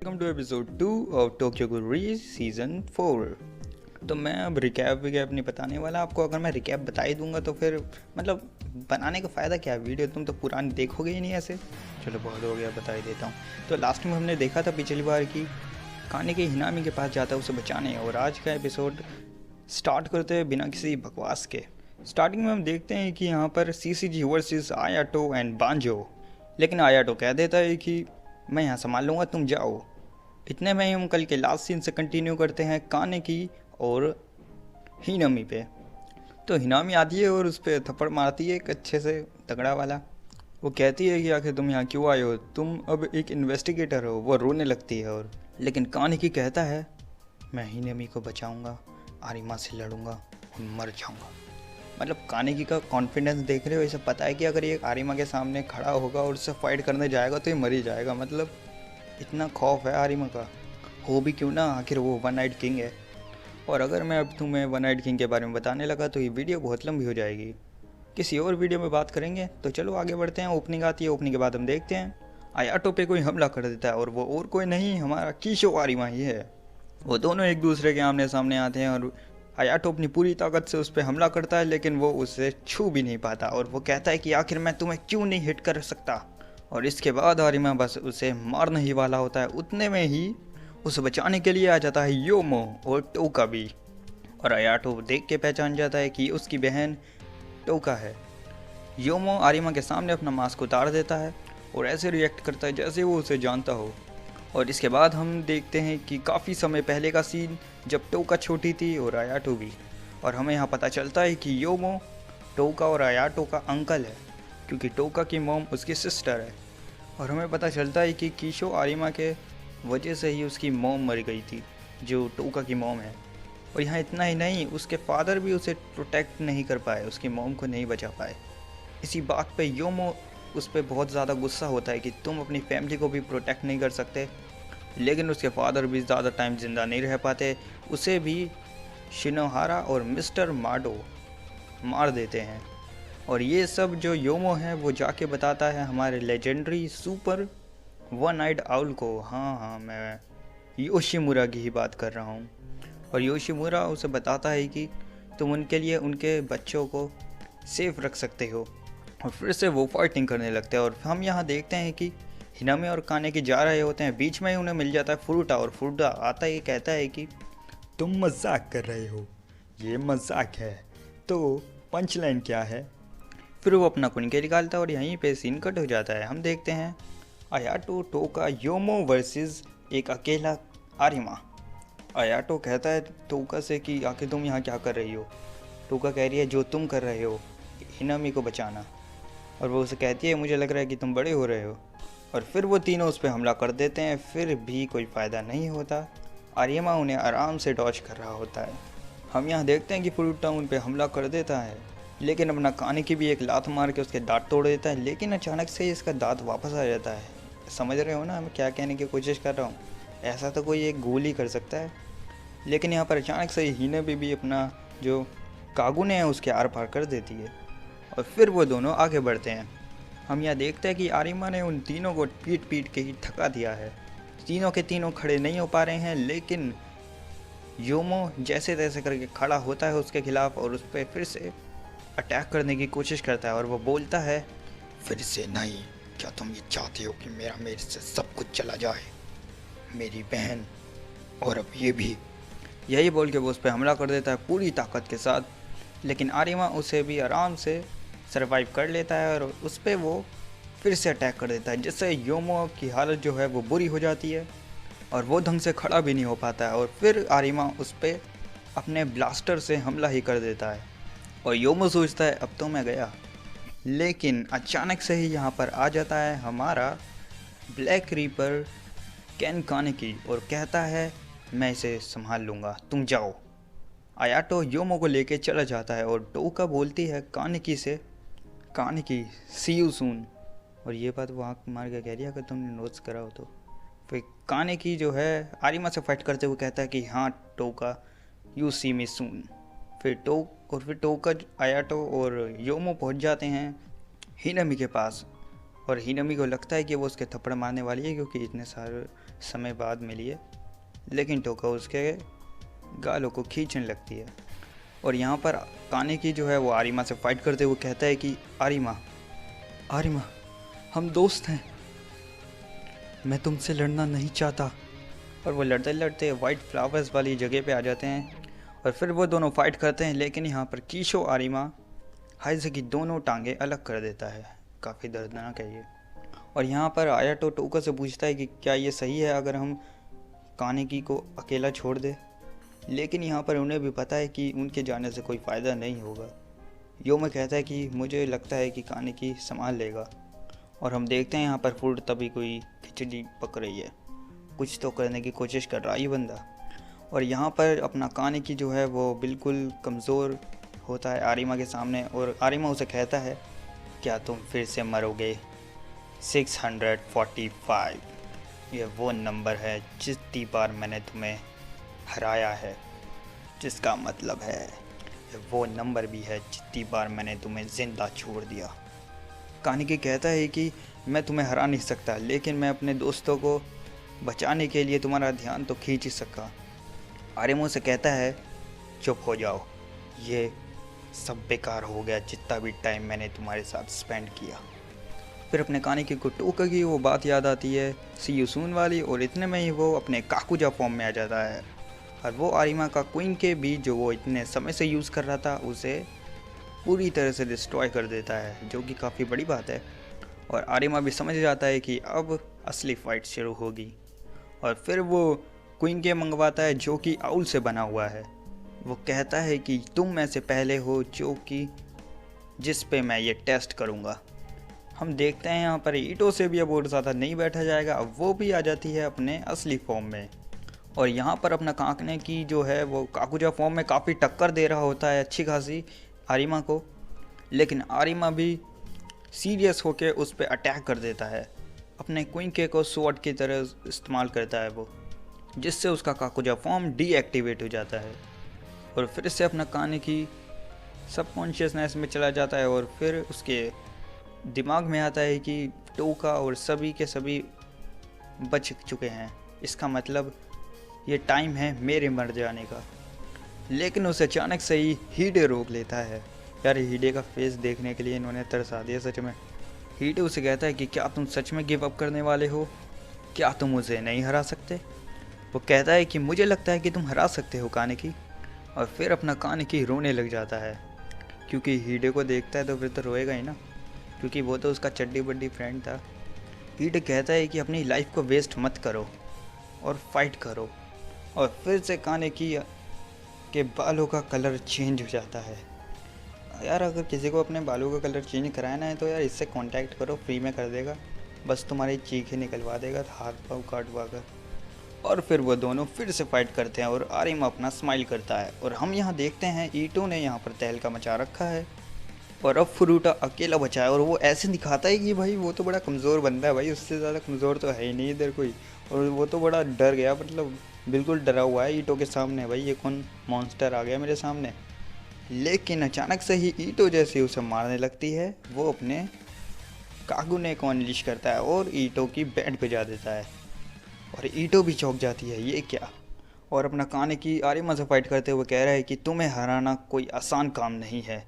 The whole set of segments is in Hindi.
Welcome to episode 2 of Tokyo Ghoul season 4। तो मैं अब रिकैप नहीं बताने वाला आपको। अगर मैं रिकैप बता ही दूंगा तो फिर मतलब बनाने का फ़ायदा क्या है, वीडियो तुम तो पुरानी देखोगे ही नहीं ऐसे। चलो बहुत हो गया, बता ही देता हूँ। तो लास्ट में हमने देखा था पिछली बार की काने के हिनामी के पास जाता है उसे बचाने, और आज का एपिसोड स्टार्ट करते हैं बिना किसी बकवास के। स्टार्टिंग में हम देखते हैं कि यहाँ पर CCG वर्सेस आयाटो एंड बांजो, लेकिन आयाटो कह देता है कि मैं यहाँ संभाल लूँगा, तुम जाओ। इतने में ही हम कल के लास्ट सीन से कंटिन्यू करते हैं काने की और हिनामी पे। तो हिनामी आती है और उस पर थप्पड़ मारती है एक अच्छे से तगड़ा वाला। वो कहती है कि आखिर तुम यहाँ क्यों आए हो, तुम अब एक इन्वेस्टिगेटर हो। वो रोने लगती है और लेकिन काने की कहता है मैं हिनामी को बचाऊंगा, आरिमा से लड़ूंगा और मर जाऊंगा। मतलब कानेकी का कॉन्फिडेंस देख रहे हो, इसे पता है कि अगर ये आरिमा के सामने खड़ा होगा और उससे फाइट करने जाएगा तो ये मर ही जाएगा। मतलब इतना खौफ है आरिमा का, हो भी क्यों ना, आखिर वो वन नाइट किंग है। और अगर मैं अब तुम्हें वन नाइट किंग के बारे में बताने लगा तो ये वीडियो बहुत लंबी हो जाएगी, किसी और वीडियो में बात करेंगे। तो चलो आगे बढ़ते हैं। ओपनिंग आती है, ओपनिंग के बाद हम देखते हैं आयाटो पे कोई हमला कर देता है, और वो और कोई नहीं हमारा कीशो आरिमा ही है। वो दोनों एक दूसरे के आमने सामने आते हैं और आयाटो अपनी पूरी ताकत से उस पर हमला करता है, लेकिन वो उसे छू भी नहीं पाता। और वो कहता है कि आखिर मैं तुम्हें क्यों नहीं हिट कर सकता। और इसके बाद आरिमा बस उसे मारने ही वाला होता है, उतने में ही उसे बचाने के लिए आ जाता है योमो और टोका भी। और आयाटो देख के पहचान जाता है कि उसकी बहन टोका है। योमो आरिमा के सामने अपना मास्क उतार देता है और ऐसे रिएक्ट करता है जैसे वो उसे जानता हो। और इसके बाद हम देखते हैं कि काफ़ी समय पहले का सीन, जब टोका छोटी थी और आयाटो भी। और हमें यहाँ पता चलता है कि योमो टोका और आयाटो का अंकल है, क्योंकि टोका की मॉम उसकी सिस्टर है। और हमें पता चलता है कि कीशो आरिमा के वजह से ही उसकी मॉम मर गई थी, जो टोका की मॉम है। और यहाँ इतना ही नहीं, उसके फादर भी उसे प्रोटेक्ट नहीं कर पाए, उसकी मॉम को नहीं बचा पाए। इसी बात पे योमो उस पर बहुत ज़्यादा गुस्सा होता है कि तुम अपनी फैमिली को भी प्रोटेक्ट नहीं कर सकते। लेकिन उसके फादर भी ज़्यादा टाइम ज़िंदा नहीं रह पाते, उसे भी शिनोहारा और मिस्टर माडो मार देते हैं। और ये सब जो योमो है वो जाके बताता है हमारे legendary super one eyed owl को। हाँ, मैं योशिमुरा की ही बात कर रहा हूँ। और योशिमुरा उसे बताता है कि तुम उनके लिए उनके बच्चों को सेफ रख सकते हो। और फिर से वो फाइटिंग करने लगते हैं। और हम यहाँ देखते हैं कि हिनामी और कानेकी जा रहे होते हैं, बीच में ही उन्हें मिल जाता है फ्रूटा। और फ्रूटा आता ही कहता है कि तुम मजाक कर रहे हो, ये मजाक है, तो पंच लाइन क्या है। फिर वो अपना कुनके निकालता है और यहीं पे सीन कट हो जाता है। हम देखते हैं आयाटो टोका योमो वर्सेस एक अकेला आरिमा। आयाटो कहता है टोका से कि आखिर तुम यहाँ क्या कर रही हो। टोका कह रही है जो तुम कर रहे हो, हिनामी को बचाना। और वो उसे कहती है मुझे लग रहा है कि तुम बड़े हो रहे हो। और फिर वो तीनों उस पर हमला कर देते हैं, फिर भी कोई फ़ायदा नहीं होता। आरिमा उन्हें आराम से डॉज कर रहा होता है। हम यहाँ देखते हैं कि फ्रूटा उन पर हमला कर देता है, लेकिन अपना काने की भी एक लात मार के उसके दांत तोड़ देता है। लेकिन अचानक से इसका दांत वापस आ जाता है। समझ रहे हो ना मैं क्या कहने की कोशिश कर रहा हूँ। ऐसा तो कोई एक गोली कर सकता है, लेकिन यहाँ पर अचानक से हिनामी भी अपना जो कागुने है उसके आर पार कर देती है। और फिर वो दोनों आगे बढ़ते हैं। हम यहाँ देखते हैं कि आरिमा ने उन तीनों को पीट पीट के ही थका दिया है। तीनों के तीनों खड़े नहीं हो पा रहे हैं, लेकिन योमो जैसे तैसे करके खड़ा होता है उसके खिलाफ और उस पर फिर से अटैक करने की कोशिश करता है। और वो बोलता है फिर से नहीं, क्या तुम ये चाहते हो कि मेरे से सब कुछ चला जाए, मेरी बहन और अब ये भी। यही बोल के वो उस पर हमला कर देता है पूरी ताकत के साथ। लेकिन आरिमा उसे भी आराम से सरवाइव कर लेता है और उस पर वो फिर से अटैक कर देता है, जिससे योमो की हालत जो है वो बुरी हो जाती है और वो ढंग से खड़ा भी नहीं हो पाता है। और फिर आरिमा उस पर अपने ब्लास्टर से हमला ही कर देता है और योमो सोचता है अब तो मैं गया। लेकिन अचानक से ही यहाँ पर आ जाता है हमारा ब्लैक रीपर केन कानेकी और कहता है मैं इसे संभाल लूँगा, तुम जाओ। आयाटो योमो को लेके चला जाता है और टोका बोलती है कानेकी से, कानेकी सी यू सून। और ये बात वो आँख मार के कह रही है अगर तुमने नोट्स करा हो तो। फिर कानेकी जो है आरिमा से फाइट करते हुए कहता है कि हाँ टोका, यू सी मी सून। फिर टोका, आयाटो और योमो पहुंच जाते हैं हिनामी के पास। और हिनमी को लगता है कि वो उसके थप्पड़ मारने वाली है क्योंकि इतने सारे समय बाद मिली है, लेकिन टोको उसके गालों को खींचने लगती है। और यहाँ पर कानेकी जो है वो आरिमा से फाइट करते हुए कहता है कि आरिमा आरिमा हम दोस्त हैं, मैं तुमसे लड़ना नहीं चाहता। और वो लड़ते लड़ते वाइट फ्लावर्स वाली जगह पे आ जाते हैं और फिर वो दोनों फाइट करते हैं, लेकिन यहाँ पर कीशो आरिमा हाइज़े की दोनों टांगें अलग कर देता है। काफ़ी दर्दनाक है ये। और यहाँ पर आयाटो टोको से पूछता है कि क्या ये सही है अगर हम कानेकी को अकेला छोड़ दें, लेकिन यहाँ पर उन्हें भी पता है कि उनके जाने से कोई फ़ायदा नहीं होगा। योमा कहता है कि मुझे लगता है कि कानेकी संभाल लेगा। और हम देखते हैं यहाँ पर फूड तभी कोई खिचड़ी पक रही है, कुछ तो करने की कोशिश कर रहा है ये बंदा। और यहाँ पर अपना कानेकी जो है वो बिल्कुल कमज़ोर होता है आरिमा के सामने, और आरिमा उसे कहता है क्या तुम फिर से मरोगे? 645 ये वो नंबर है जितनी बार मैंने तुम्हें हराया है, जिसका मतलब है ये वो नंबर भी है जितनी बार मैंने तुम्हें ज़िंदा छोड़ दिया। कानेकी कहता है कि मैं तुम्हें हरा नहीं सकता, लेकिन मैं अपने दोस्तों को बचाने के लिए तुम्हारा ध्यान तो खींच ही सका। आरिमा से कहता है चुप हो जाओ, ये सब बेकार हो गया जितना भी टाइम मैंने तुम्हारे साथ स्पेंड किया। फिर अपने कानेकी को टोका की वो बात याद आती है सी यू सून वाली, और इतने में ही वो अपने काकुजा फॉर्म में आ जाता है और वो आरिमा का क्वीन के बीच जो वो इतने समय से यूज़ कर रहा था उसे पूरी तरह से डिस्ट्रॉय कर देता है, जो कि काफ़ी बड़ी बात है। और आरिमा भी समझ जाता है कि अब असली फ़ाइट शुरू होगी। और फिर वो क्वीन के मंगवाता है जो कि आउल से बना हुआ है। वो कहता है कि तुम में से पहले हो जो कि जिस पे मैं ये टेस्ट करूँगा। हम देखते हैं यहाँ पर ईटो से भी अब और ज़्यादा नहीं बैठा जाएगा, अब वो भी आ जाती है अपने असली फॉर्म में। और यहाँ पर अपना काकने की जो है वो काकुजा फॉर्म में काफ़ी टक्कर दे रहा होता है अच्छी खासी आरिमा को, लेकिन आरिमा भी सीरियस होकर उस पर अटैक कर देता है। अपने क्वीन के को स्वॉर्ड की तरह इस्तेमाल करता है वो, जिससे उसका काकुजा फॉर्म डीएक्टिवेट हो जाता है और फिर से अपना कानेकी सबकॉन्शियसनेस में चला जाता है। और फिर उसके दिमाग में आता है कि टोका और सभी के सभी बच चुके हैं, इसका मतलब ये टाइम है मेरे मर जाने का। लेकिन उसे अचानक से ही हीडे रोक लेता है। यार हीडे का फेस देखने के लिए इन्होंने तरसा दिया सच में। हीडे उसे कहता है कि क्या तुम सच में गिव अप करने वाले हो? क्या तुम उसे नहीं हरा सकते? वो कहता है कि मुझे लगता है कि तुम हरा सकते हो कानेकी। और फिर अपना कानेकी रोने लग जाता है, क्योंकि हीडे को देखता है तो फिर तो रोएगा ही ना, क्योंकि वो तो उसका चड्डी बड्डी फ्रेंड था। हीडे कहता है कि अपनी लाइफ को वेस्ट मत करो और फाइट करो। और फिर से कानेकी के बालों का कलर चेंज हो जाता है। यार अगर किसी को अपने बालों का कलर चेंज कराना है तो यार इससे कांटेक्ट करो, फ्री में कर देगा, बस तुम्हारी चीखें निकलवा देगा हाथ पाँव काटवा कर। और फिर वो दोनों फिर से फाइट करते हैं और आरिमा अपना स्माइल करता है। और हम यहाँ देखते हैं ईटो ने यहाँ पर तहलका मचा रखा है और अब फ्रूटा अकेला बचा है। और वो ऐसे दिखाता है कि भाई वो तो बड़ा कमज़ोर बंदा है, भाई उससे ज़्यादा कमज़ोर तो है ही नहीं इधर कोई। और वो तो बड़ा डर गया, मतलब बिल्कुल डरा हुआ है ईटो के सामने, भाई ये कौन मॉन्स्टर आ गया मेरे सामने। लेकिन अचानक से ही ईटो जैसे उसे मारने लगती है, वो अपने कागुने को अनलिश करता है और ईटो की बैंड बजा देता है। और ईटो भी चौंक जाती है, ये क्या। और अपना कानेकी आरिमा से फाइट करते हुए कह रहा है कि तुम्हें हराना कोई आसान काम नहीं है।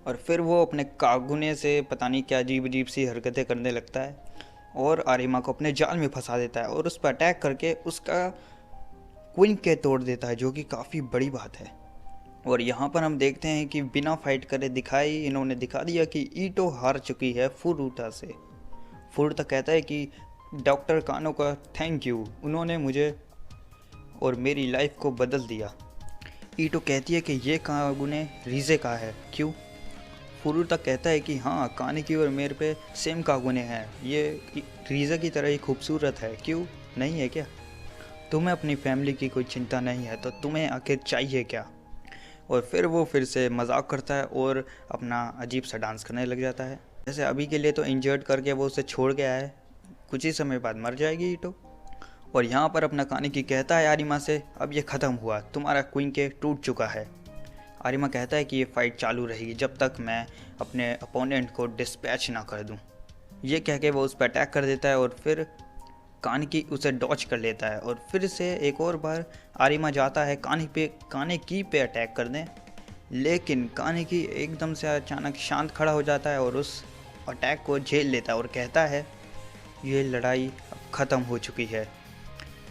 और फिर वो अपने कागुने से पता नहीं क्या अजीब अजीब सी हरकतें करने लगता है और आरिमा को अपने जाल में फंसा देता है और उस पर अटैक करके उसका क्वीन के तोड़ देता है, जो कि काफ़ी बड़ी बात है। और यहाँ पर हम देखते हैं कि बिना फाइट करे इन्होंने दिखा दिया कि ईटो हार चुकी है फुरुटा से। फुरुटा कहता है कि डॉक्टर कानो का थैंक यू, उन्होंने मुझे और मेरी लाइफ को बदल दिया। ईटो कहती है कि ये कागुने रीजे का है, क्यों? फुरुटा कहता है कि हाँ कानेकी और मेरे पे सेम कागुने हैं, ये रीजे की तरह ही खूबसूरत है, क्यों नहीं है क्या? तुम्हें अपनी फैमिली की कोई चिंता नहीं है तो तुम्हें आखिर चाहिए क्या? और फिर वो फिर से मजाक करता है और अपना अजीब सा डांस करने लग जाता है। जैसे अभी के लिए तो इंजर्ड करके वो उसे छोड़ गया है, कुछ ही समय बाद मर जाएगी ईटो। और यहाँ पर अपना कानेकी कहता है आरिमा से अब ये ख़त्म हुआ, तुम्हारा क्वीन के टूट चुका है। आरिमा कहता है कि ये फ़ाइट चालू रहेगी जब तक मैं अपने अपोनेंट को डिस्पैच ना कर दूँ। ये कह के वो उस पर अटैक कर देता है और फिर कानिकी उसे डॉच कर लेता है और फिर से एक और बार आरिमा जाता है कानिकी पे अटैक करने, लेकिन कानिकी एकदम से अचानक शांत खड़ा हो जाता है और उस अटैक को झेल लेता है और कहता है ये लड़ाई अब ख़त्म हो चुकी है,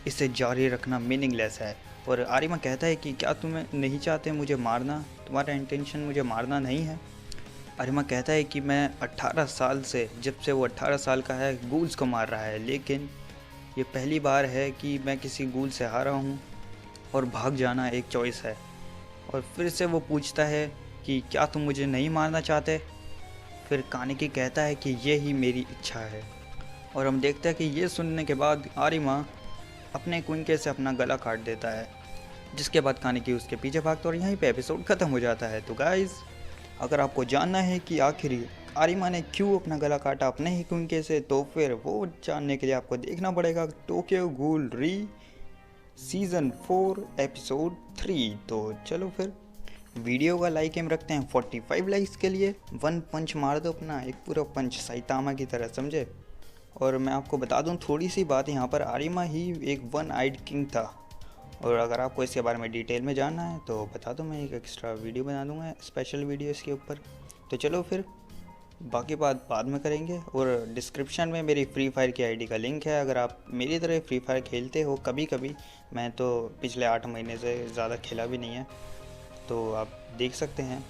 इसे जारी रखना मीनिंगलेस है। और आरिमा कहता है कि क्या तुम्हें नहीं चाहते मुझे मारना, तुम्हारा इंटेंशन मुझे मारना नहीं है। आरिमा कहता है कि मैं 18 साल से, जब से वो 18 साल का है, गूल्स को मार रहा है, लेकिन ये पहली बार है कि मैं किसी गूल से हारा हूँ और भाग जाना एक चॉइस है। और फिर से वो पूछता है कि क्या तुम मुझे नहीं मारना चाहते। फिर कानिकी कहता है कि ये ही मेरी इच्छा है। और हम देखते हैं कि ये सुनने के बाद आरिमा अपने कुंके से अपना गला काट देता है, जिसके बाद कानिकी उसके पीछे भागता और यहीं पे एपिसोड ख़त्म हो जाता है। तो गाइज़, अगर आपको जानना है कि आखिर आरिमा ने क्यों अपना गला काटा अपने ही कुंके से, तो फिर वो जानने के लिए आपको देखना पड़ेगा टोक्यो गूल री सीज़न 4 एपिसोड 3। तो चलो फिर वीडियो का लाइक एम रखते हैं 45 लाइक्स के लिए। 1 पंच मार दो अपना, एक पूरा पंच साइतामा की तरह, समझे। और मैं आपको बता दूं थोड़ी सी बात, यहाँ पर आरिमा ही एक वन आइड किंग था। और अगर आपको इसके बारे में डिटेल में जानना है तो बता दो, मैं एक एक्स्ट्रा वीडियो बना दूंगा, स्पेशल वीडियो इसके ऊपर। तो चलो फिर बाकी बात बाद में करेंगे। और डिस्क्रिप्शन में मेरी फ्री फायर की आईडी का लिंक है, अगर आप मेरी तरह फ्री फायर खेलते हो कभी कभी, मैं तो पिछले 8 महीने से ज़्यादा खेला भी नहीं है, तो आप देख सकते हैं।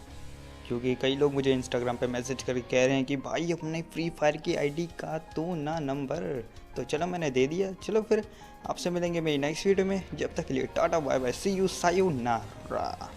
क्योंकि कई लोग मुझे इंस्टाग्राम पे मैसेज करके कह रहे हैं कि भाई अपने फ्री फायर की आईडी का तो ना नंबर, तो चलो मैंने दे दिया। चलो फिर आपसे मिलेंगे मेरी नेक्स्ट वीडियो में, जब तक के लिए tata bye bye, see you sayonara.